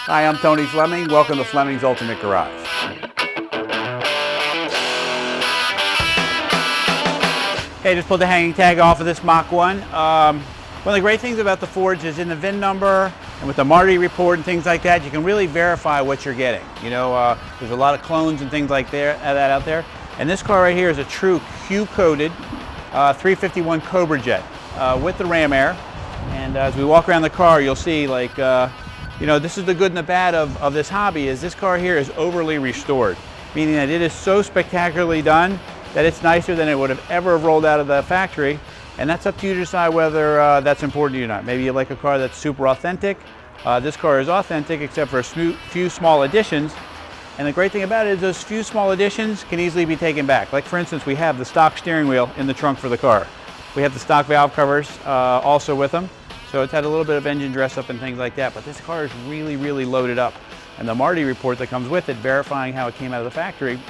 Hi, I'm Tony Fleming. Welcome to Fleming's Ultimate Garage. Okay, just pulled the hanging tag off of this Mach 1. One of the great things about the Fords is in the VIN number and with the Marti report and things like that, you can really verify what you're getting. You know, there's a lot of clones and things like that out there. And this car right here is a true Q-coated 351 Cobra Jet with the ram air. And as we walk around the car, you'll see, like, you know, this is the good and the bad of this hobby, is this car here is overly restored, meaning that it is so spectacularly done that it's nicer than it would have ever rolled out of the factory. And that's up to you to decide whether that's important to you or not. Maybe you like a car that's super authentic. This car is authentic except for a few small additions. And the great thing about it is those few small additions can easily be taken back. Like, for instance, we have the stock steering wheel in the trunk for the car. We have the stock valve covers also with them. So it's had a little bit of engine dress up and things like that, but this car is really, really loaded up. And the Marti report that comes with it, verifying how it came out of the factory,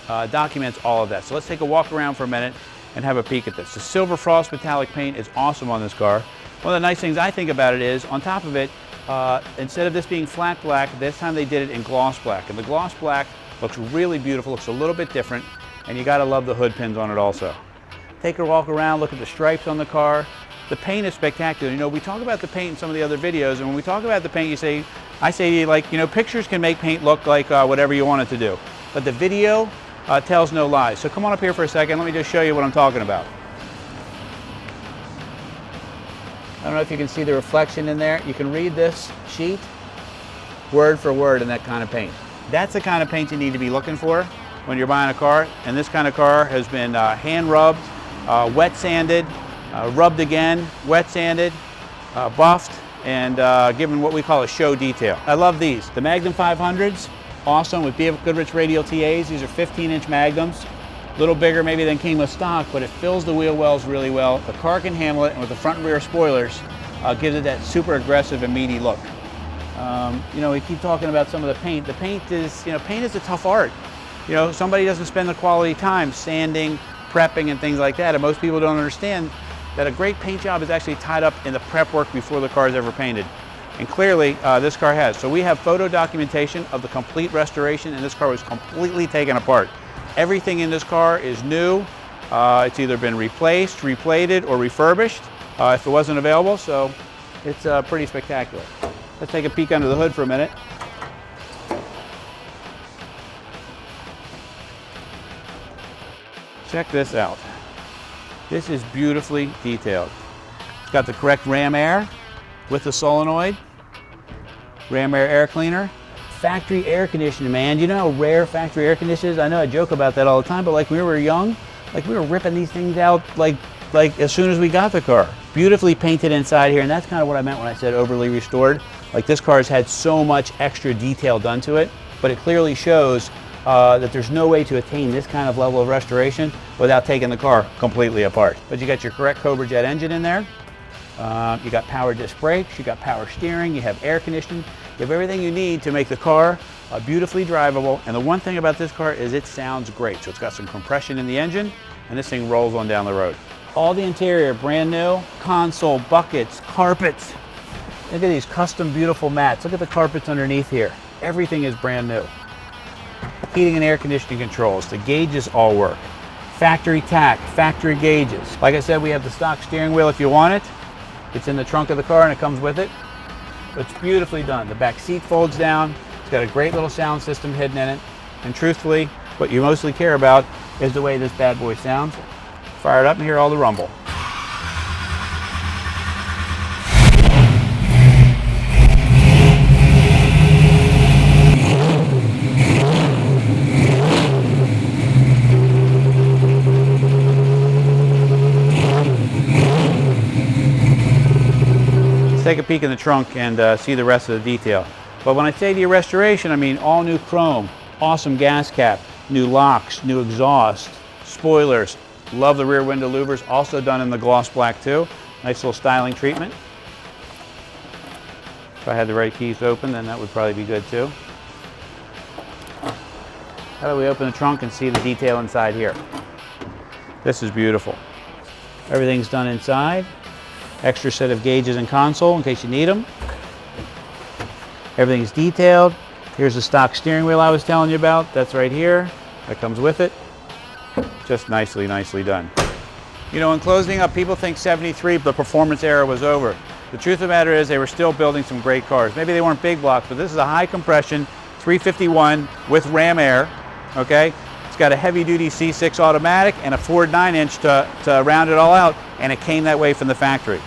documents all of that. So let's take a walk around for a minute and have a peek at this. The silver frost metallic paint is awesome on this car. One of the nice things I think about it is, on top of it, instead of this being flat black, this time they did it in gloss black. And the gloss black looks really beautiful, looks a little bit different, and you gotta love the hood pins on it also. Take a walk around, look at the stripes on the car. The paint is spectacular. You know, we talk about the paint in some of the other videos, and when we talk about the paint, I say to you, like, you know, pictures can make paint look like whatever you want it to do. But the video tells no lies. So come on up here for a second. Let me just show you what I'm talking about. I don't know if you can see the reflection in there. You can read this sheet word for word in that kind of paint. That's the kind of paint you need to be looking for when you're buying a car. And this kind of car has been hand rubbed, wet sanded, rubbed again, wet sanded, buffed, and given what we call a show detail. I love these. The Magnum 500s, awesome, with B.F. Goodrich radial TAs. These are 15-inch Magnums. A little bigger maybe than came with stock, but it fills the wheel wells really well. The car can handle it, and with the front and rear spoilers, gives it that super aggressive and meaty look. You know, we keep talking about some of the paint. The paint is, you know, paint is a tough art. You know, somebody doesn't spend the quality time sanding, prepping, and things like that, and most people don't understand that a great paint job is actually tied up in the prep work before the car is ever painted. And clearly, this car has. So we have photo documentation of the complete restoration, and this car was completely taken apart. Everything in this car is new. It's either been replaced, replated, or refurbished if it wasn't available, so it's pretty spectacular. Let's take a peek under the hood for a minute. Check this out. This is beautifully detailed. It's got the correct ram air with the solenoid, ram air cleaner, factory air conditioning, man. You know how rare factory air conditioning is? I know I joke about that all the time, but like when we were young, like we were ripping these things out like as soon as we got the car. Beautifully painted inside here, and that's kind of what I meant when I said overly restored. Like, this car has had so much extra detail done to it, but it clearly shows that there's no way to attain this kind of level of restoration without taking the car completely apart. But you got your correct Cobra Jet engine in there. You got power disc brakes, you got power steering, you have air conditioning. You have everything you need to make the car beautifully drivable. And the one thing about this car is it sounds great. So it's got some compression in the engine, and this thing rolls on down the road. All the interior, brand new. Console, buckets, carpets. Look at these custom beautiful mats. Look at the carpets underneath here. Everything is brand new. Heating and air conditioning controls. The gauges all work. Factory tach, factory gauges. Like I said, we have the stock steering wheel if you want it. It's in the trunk of the car and it comes with it. But it's beautifully done. The back seat folds down. It's got a great little sound system hidden in it. And truthfully, what you mostly care about is the way this bad boy sounds. Fire it up and hear all the rumble. Take a peek in the trunk and see the rest of the detail. But when I say to you restoration, I mean all new chrome, awesome gas cap, new locks, new exhaust, spoilers. Love the rear window louvers, also done in the gloss black too. Nice little styling treatment. If I had the right keys open, then that would probably be good too. How about we open the trunk and see the detail inside here? This is beautiful. Everything's done inside. Extra set of gauges and console in case you need them. Everything's detailed. Here's the stock steering wheel I was telling you about. That's right here. That comes with it. Just nicely done. You know, in closing up, people think 73, the performance era was over. The truth of the matter is they were still building some great cars. Maybe they weren't big blocks, but this is a high compression 351 with ram air, okay? It's got a heavy duty C6 automatic and a Ford 9-inch to round it all out, and it came that way from the factory.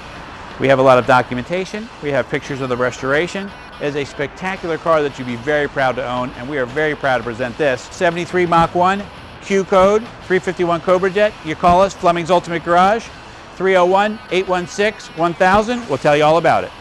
We have a lot of documentation. We have pictures of the restoration. It is a spectacular car that you'd be very proud to own, and we are very proud to present this 73 Mach 1, Q code, 351 Cobra Jet. You call us, Flemings Ultimate Garage, 301-816-1000. We'll tell you all about it.